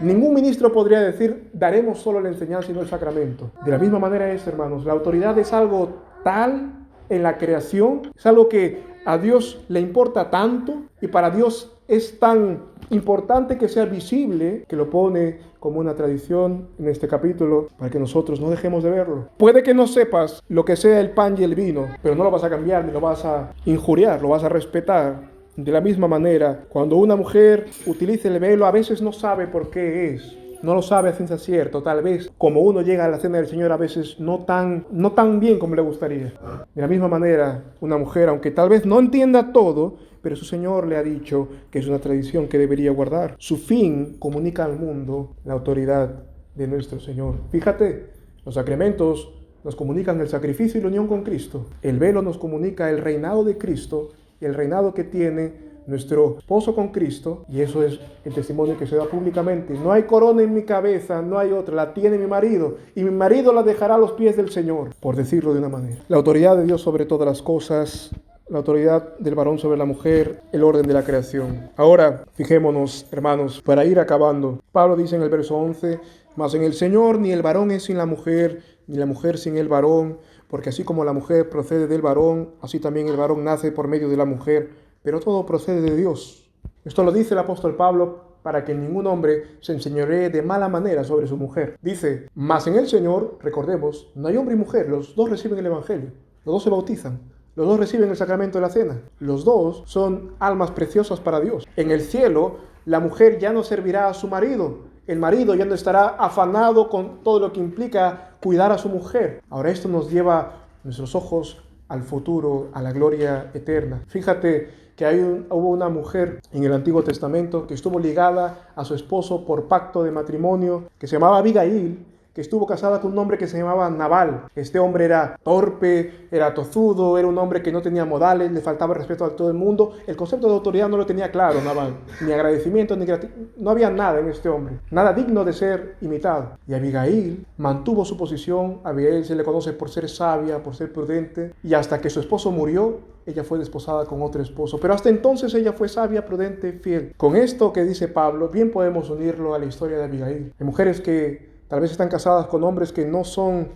Ningún ministro podría decir, daremos solo la enseñanza y no el sacramento. De la misma manera es, hermanos, la autoridad es algo tal en la creación, es algo que a Dios le importa tanto y para Dios es tan importante que sea visible, que lo pone como una tradición en este capítulo para que nosotros no dejemos de verlo. Puede que no sepas lo que sea el pan y el vino, pero no lo vas a cambiar ni lo vas a injuriar, lo vas a respetar. De la misma manera, cuando una mujer utiliza el velo, a veces no sabe por qué es. No lo sabe a ciencia cierta, tal vez como uno llega a la cena del Señor a veces no tan bien como le gustaría. De la misma manera, una mujer, aunque tal vez no entienda todo, pero su Señor le ha dicho que es una tradición que debería guardar. Su fin comunica al mundo la autoridad de nuestro Señor. Fíjate, los sacramentos nos comunican el sacrificio y la unión con Cristo. El velo nos comunica el reinado de Cristo y el reinado que tiene nuestro esposo con Cristo, y eso es el testimonio que se da públicamente. No hay corona en mi cabeza, no hay otra, la tiene mi marido, y mi marido la dejará a los pies del Señor, por decirlo de una manera. La autoridad de Dios sobre todas las cosas, la autoridad del varón sobre la mujer, el orden de la creación. Ahora, fijémonos, hermanos, para ir acabando. Pablo dice en el verso 11, mas en el Señor ni el varón es sin la mujer, ni la mujer sin el varón, porque así como la mujer procede del varón, así también el varón nace por medio de la mujer, pero todo procede de Dios. Esto lo dice el apóstol Pablo para que ningún hombre se enseñoree de mala manera sobre su mujer. Dice, mas en el Señor, recordemos, no hay hombre y mujer, los dos reciben el Evangelio, los dos se bautizan, los dos reciben el sacramento de la cena, los dos son almas preciosas para Dios. En el cielo, la mujer ya no servirá a su marido, el marido ya no estará afanado con todo lo que implica cuidar a su mujer. Ahora esto nos lleva nuestros ojos al futuro, a la gloria eterna. Fíjate que hubo una mujer en el Antiguo Testamento que estuvo ligada a su esposo por pacto de matrimonio, que se llamaba Abigail, que estuvo casada con un hombre que se llamaba Nabal. Este hombre era torpe, era tozudo, era un hombre que no tenía modales, le faltaba respeto a todo el mundo. El concepto de autoridad no lo tenía claro Nabal, ni agradecimiento, ni gratitud. No había nada en este hombre, nada digno de ser imitado. Y Abigail mantuvo su posición. Abigail se le conoce por ser sabia, por ser prudente, y hasta que su esposo murió, ella fue desposada con otro esposo. Pero hasta entonces ella fue sabia, prudente, fiel. Con esto que dice Pablo, bien podemos unirlo a la historia de Abigail. De mujeres que tal vez están casadas con hombres que no son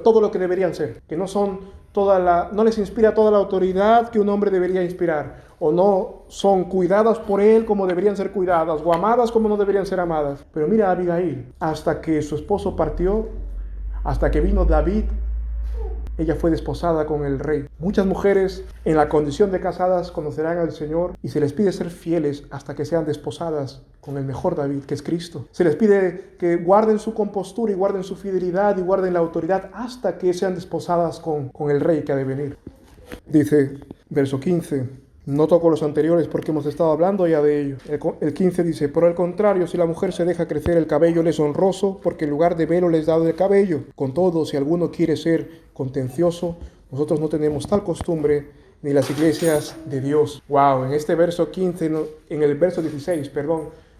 todo lo que deberían ser, que no les inspira toda la autoridad que un hombre debería inspirar, o no son cuidadas por él como deberían ser cuidadas, o amadas como no deberían ser amadas. Pero mira a Abigail, hasta que su esposo partió, hasta que vino David, ella fue desposada con el rey. Muchas mujeres en la condición de casadas conocerán al Señor y se les pide ser fieles hasta que sean desposadas con el mejor David, que es Cristo. Se les pide que guarden su compostura y guarden su fidelidad y guarden la autoridad hasta que sean desposadas con el rey que ha de venir. Dice, verso 15, No toco los anteriores porque hemos estado hablando ya de ello. El 15 dice, por el contrario, si la mujer se deja crecer el cabello le es honroso, porque en lugar de velo les da el cabello. Con todo, si alguno quiere ser contencioso, nosotros no tenemos tal costumbre ni las iglesias de Dios. Wow, en este verso 15, en el verso 16,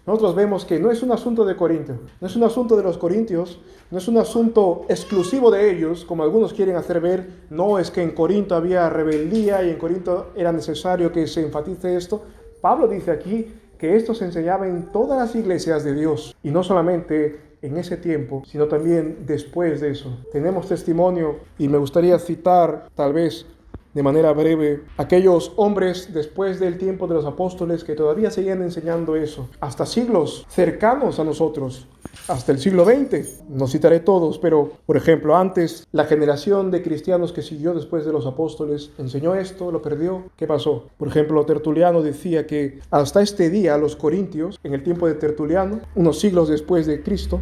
nosotros vemos que no es un asunto de Corinto, no es un asunto de los corintios, no es un asunto exclusivo de ellos, como algunos quieren hacer ver. No es que en Corinto había rebeldía y en Corinto era necesario que se enfatice esto. Pablo dice aquí que esto se enseñaba en todas las iglesias de Dios, y no solamente en ese tiempo, sino también después de eso. Tenemos testimonio, y me gustaría citar tal vez de manera breve aquellos hombres después del tiempo de los apóstoles que todavía seguían enseñando eso, hasta siglos cercanos a nosotros, hasta el siglo XX. No citaré todos, pero por ejemplo, antes la generación de cristianos que siguió después de los apóstoles enseñó esto, lo perdió. ¿Qué pasó? Por ejemplo, Tertuliano decía que hasta este día los corintios, en el tiempo de Tertuliano, unos siglos después de Cristo,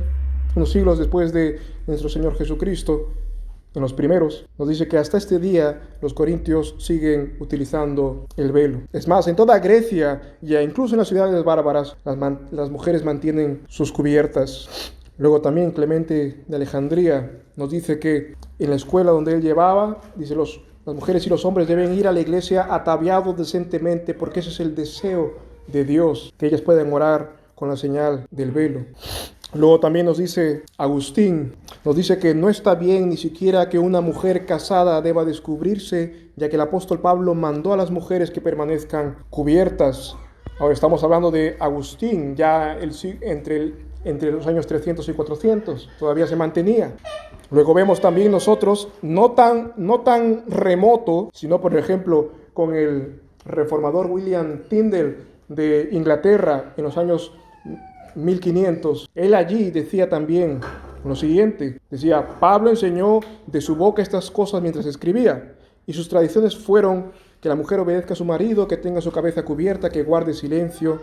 unos siglos después de nuestro Señor Jesucristo, en los primeros, nos dice que hasta este día los corintios siguen utilizando el velo. Es más, en toda Grecia y incluso en las ciudades bárbaras, las mujeres mantienen sus cubiertas. Luego también Clemente de Alejandría nos dice que en la escuela donde él llevaba, dice las mujeres y los hombres deben ir a la iglesia ataviados decentemente, porque ese es el deseo de Dios, que ellas puedan orar con la señal del velo. Luego también nos dice Agustín, nos dice que no está bien ni siquiera que una mujer casada deba descubrirse, ya que el apóstol Pablo mandó a las mujeres que permanezcan cubiertas. Ahora estamos hablando de Agustín, ya entre los años 300 y 400, todavía se mantenía. Luego vemos también nosotros, no tan remoto, sino por ejemplo con el reformador William Tyndale de Inglaterra en los años 1500, él allí decía también lo siguiente, decía: Pablo enseñó de su boca estas cosas mientras escribía, y sus tradiciones fueron que la mujer obedezca a su marido, que tenga su cabeza cubierta, que guarde silencio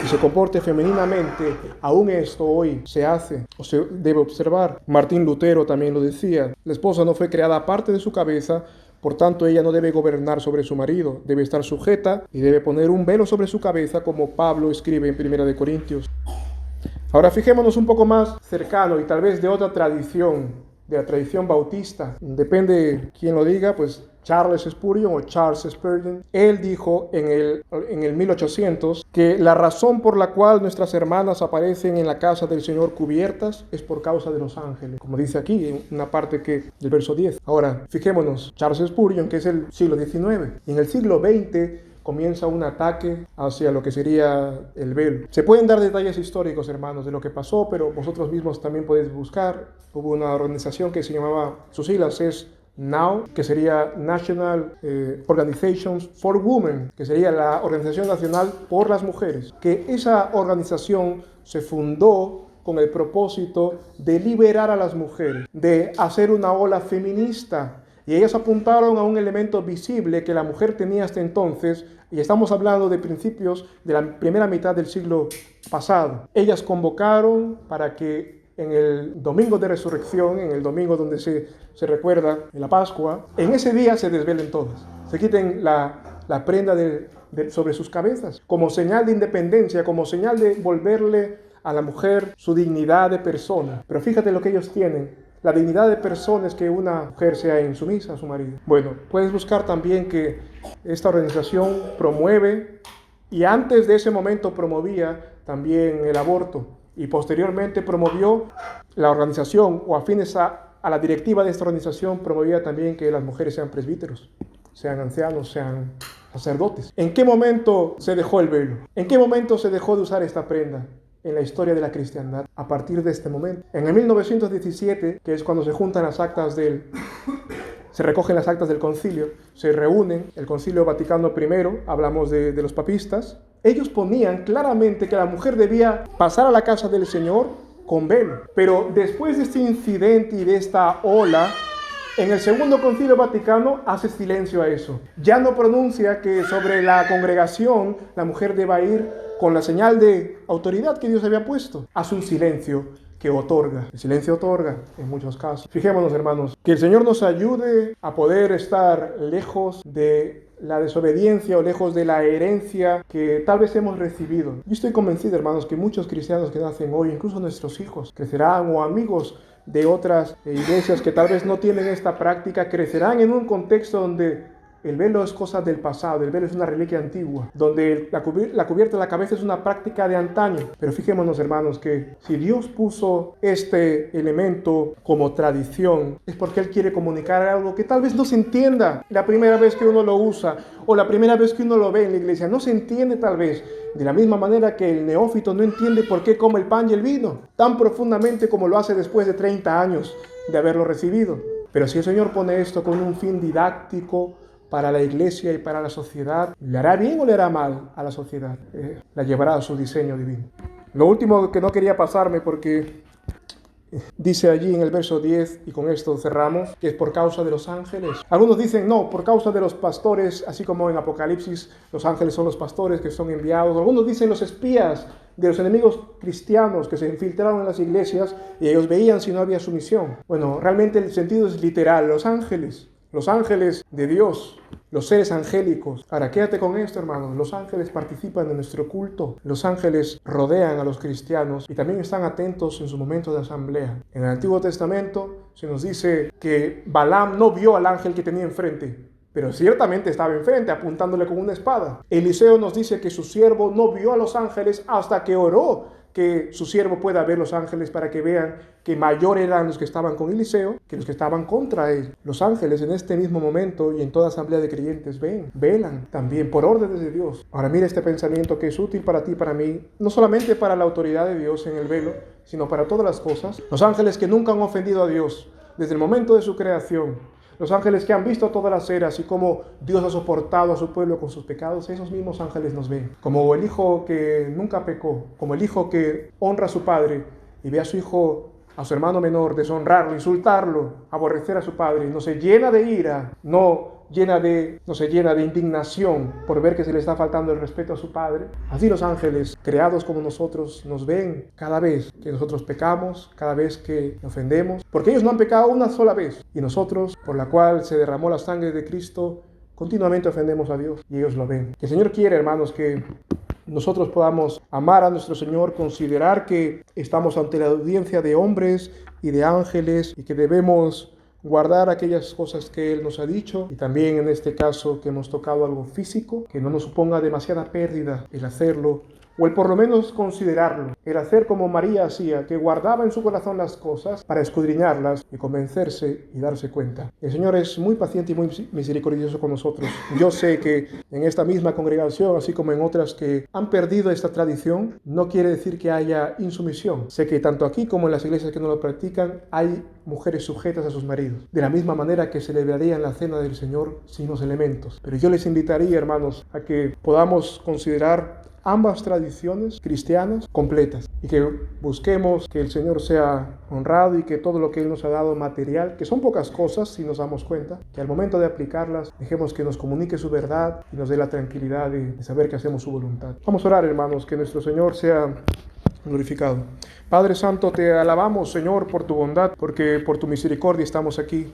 y se comporte femeninamente. Aún esto hoy se hace o se debe observar. Martín Lutero también lo decía: la esposa no fue creada aparte de su cabeza, por tanto ella no debe gobernar sobre su marido, debe estar sujeta y debe poner un velo sobre su cabeza, como Pablo escribe en 1 Corintios. Ahora fijémonos un poco más cercano y tal vez de otra tradición, de la tradición bautista. Depende quién lo diga, pues Charles Spurgeon o Charles Spurgeon. Él dijo en el 1800 que la razón por la cual nuestras hermanas aparecen en la casa del Señor cubiertas es por causa de los ángeles, como dice aquí en una parte del verso 10. Ahora, fijémonos, Charles Spurgeon, que es el siglo XIX. En el siglo XX comienza un ataque hacia lo que sería el velo. Se pueden dar detalles históricos, hermanos, de lo que pasó, pero vosotros mismos también podéis buscar. Hubo una organización que se llamaba, sus siglas es NOW, que sería National Organizations for Women, que sería la Organización Nacional por las Mujeres, que esa organización se fundó con el propósito de liberar a las mujeres, de hacer una ola feminista. Y ellas apuntaron a un elemento visible que la mujer tenía hasta entonces, y estamos hablando de principios de la primera mitad del siglo pasado. Ellas convocaron para que en el domingo de resurrección, en el domingo donde se recuerda en la Pascua, en ese día se desvelen todas, se quiten la prenda sobre sus cabezas, como señal de independencia, como señal de volverle a la mujer su dignidad de persona. Pero fíjate lo que ellos tienen. La dignidad de persona es que una mujer sea insumisa a su marido. Bueno, puedes buscar también que esta organización promueve, y antes de ese momento promovía también el aborto, y posteriormente promovió la organización, o afines a la directiva de esta organización, promovía también que las mujeres sean presbíteros, sean ancianos, sean sacerdotes. ¿En qué momento se dejó el velo? ¿En qué momento se dejó de usar esta prenda en la historia de la cristiandad? A partir de este momento. En el 1917, que es cuando se juntan las actas se recogen las actas del concilio, se reúnen, el concilio Vaticano I, hablamos de los papistas, ellos ponían claramente que la mujer debía pasar a la casa del Señor con velo. Pero después de este incidente y de esta ola, en el Segundo Concilio Vaticano hace silencio a eso. Ya no pronuncia que sobre la congregación la mujer deba ir con la señal de autoridad que Dios había puesto. Hace un silencio que otorga. El silencio otorga en muchos casos. Fijémonos, hermanos, que el Señor nos ayude a poder estar lejos de la desobediencia o lejos de la herencia que tal vez hemos recibido. Yo estoy convencido, hermanos, que muchos cristianos que nacen hoy, incluso nuestros hijos, crecerán, o amigos de otras iglesias que tal vez no tienen esta práctica, crecerán en un contexto donde el velo es cosa del pasado, el velo es una reliquia antigua, donde la cubierta de la cabeza es una práctica de antaño. Pero fijémonos, hermanos, que si Dios puso este elemento como tradición, es porque Él quiere comunicar algo que tal vez no se entienda la primera vez que uno lo usa, o la primera vez que uno lo ve en la iglesia. No se entiende tal vez, de la misma manera que el neófito no entiende por qué come el pan y el vino, tan profundamente como lo hace después de 30 años de haberlo recibido. Pero si el Señor pone esto con un fin didáctico, para la iglesia y para la sociedad, ¿le hará bien o le hará mal a la sociedad? La llevará a su diseño divino. Lo último que no quería pasarme, porque dice allí en el verso 10, y con esto cerramos, que es por causa de los ángeles. Algunos dicen, no, por causa de los pastores, así como en Apocalipsis los ángeles son los pastores que son enviados. Algunos dicen los espías de los enemigos cristianos que se infiltraron en las iglesias y ellos veían si no había sumisión. Bueno, realmente el sentido es literal, los ángeles de Dios, los seres angélicos. Ahora, quédate con esto, hermanos. Los ángeles participan de nuestro culto. Los ángeles rodean a los cristianos y también están atentos en su momento de asamblea. En el Antiguo Testamento se nos dice que Balaam no vio al ángel que tenía enfrente, pero ciertamente estaba enfrente, apuntándole con una espada. Eliseo nos dice que su siervo no vio a los ángeles hasta que oró que su siervo pueda ver los ángeles, para que vean que mayor eran los que estaban con Eliseo que los que estaban contra él. Los ángeles en este mismo momento y en toda asamblea de creyentes velan también por órdenes de Dios. Ahora mira este pensamiento que es útil para ti y para mí, no solamente para la autoridad de Dios en el velo, sino para todas las cosas. Los ángeles que nunca han ofendido a Dios desde el momento de su creación, los ángeles que han visto todas las eras y cómo Dios ha soportado a su pueblo con sus pecados, esos mismos ángeles nos ven. Como el hijo que nunca pecó, como el hijo que honra a su padre y ve a su hijo, a su hermano menor, deshonrarlo, insultarlo, aborrecer a su padre, no se llena de ira, no se llena de indignación por ver que se le está faltando el respeto a su padre. Así los ángeles, creados como nosotros, nos ven cada vez que nosotros pecamos, cada vez que ofendemos, porque ellos no han pecado una sola vez, y nosotros, por la cual se derramó la sangre de Cristo, continuamente ofendemos a Dios, y ellos lo ven. Que el Señor quiere, hermanos, que nosotros podamos amar a nuestro Señor, considerar que estamos ante la audiencia de hombres y de ángeles, y que debemos guardar aquellas cosas que Él nos ha dicho, y también en este caso que hemos tocado algo físico, que no nos suponga demasiada pérdida el hacerlo, o el por lo menos considerarlo, el hacer como María hacía, que guardaba en su corazón las cosas para escudriñarlas y convencerse y darse cuenta. El Señor es muy paciente y muy misericordioso con nosotros. Yo sé que en esta misma congregación, así como en otras que han perdido esta tradición, no quiere decir que haya insumisión. Sé que tanto aquí como en las iglesias que no lo practican, hay mujeres sujetas a sus maridos, de la misma manera que celebrarían la cena del Señor sin los elementos. Pero yo les invitaría, hermanos, a que podamos considerar ambas tradiciones cristianas completas y que busquemos que el Señor sea honrado y que todo lo que Él nos ha dado material, que son pocas cosas si nos damos cuenta, que al momento de aplicarlas dejemos que nos comunique su verdad y nos dé la tranquilidad de saber que hacemos su voluntad. Vamos a orar, hermanos, que nuestro Señor sea glorificado. Padre Santo, te alabamos, Señor, por tu bondad, porque por tu misericordia estamos aquí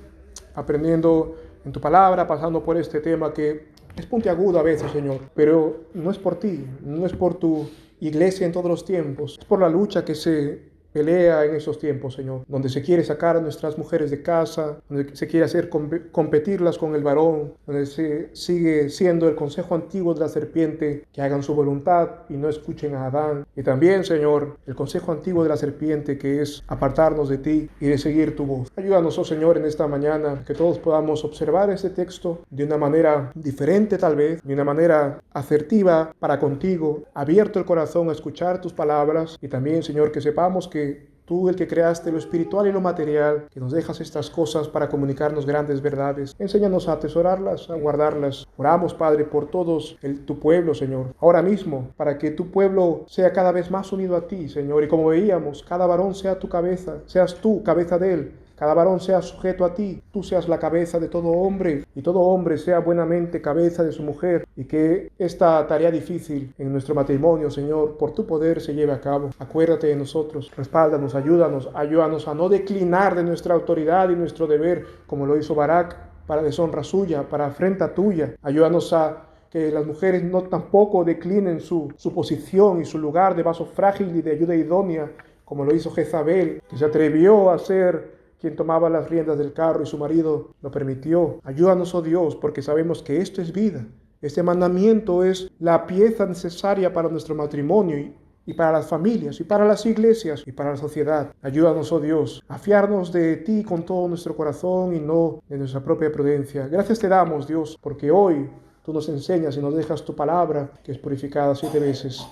aprendiendo en tu palabra, pasando por este tema que es puntiagudo a veces, Señor, pero no es por ti, no es por tu iglesia en todos los tiempos, es por la lucha que se pelea en esos tiempos, Señor, donde se quiere sacar a nuestras mujeres de casa, donde se quiere hacer competirlas con el varón, donde se sigue siendo el consejo antiguo de la serpiente, que hagan su voluntad y no escuchen a Adán. Y también, Señor, el consejo antiguo de la serpiente, que es apartarnos de ti y de seguir tu voz. Ayúdanos, oh Señor, en esta mañana, que todos podamos observar este texto de una manera diferente tal vez, de una manera asertiva para contigo, abierto el corazón a escuchar tus palabras, y también, Señor, que sepamos que tú, el que creaste lo espiritual y lo material, que nos dejas estas cosas para comunicarnos grandes verdades, enséñanos a atesorarlas, a guardarlas. Oramos, Padre, por todos tu pueblo, Señor, ahora mismo, para que tu pueblo sea cada vez más unido a ti, Señor, y como veíamos, cada varón sea tu cabeza, seas tú cabeza de él. Cada varón sea sujeto a ti, tú seas la cabeza de todo hombre, y todo hombre sea buenamente cabeza de su mujer, y que esta tarea difícil en nuestro matrimonio, Señor, por tu poder se lleve a cabo. Acuérdate de nosotros, respáldanos, ayúdanos a no declinar de nuestra autoridad y nuestro deber, como lo hizo Barak, para deshonra suya, para afrenta tuya. Ayúdanos a que las mujeres no tampoco declinen su posición y su lugar de vaso frágil y de ayuda idónea, como lo hizo Jezabel, que se atrevió a ser quien tomaba las riendas del carro y su marido lo permitió. Ayúdanos, oh Dios, porque sabemos que esto es vida. Este mandamiento es la pieza necesaria para nuestro matrimonio y para las familias, y para las iglesias, y para la sociedad. Ayúdanos, oh Dios, a fiarnos de ti con todo nuestro corazón y no de nuestra propia prudencia. Gracias te damos, Dios, porque hoy tú nos enseñas y nos dejas tu palabra, que es purificada 7 veces.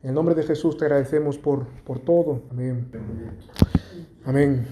En el nombre de Jesús te agradecemos por todo. Amén. Amén.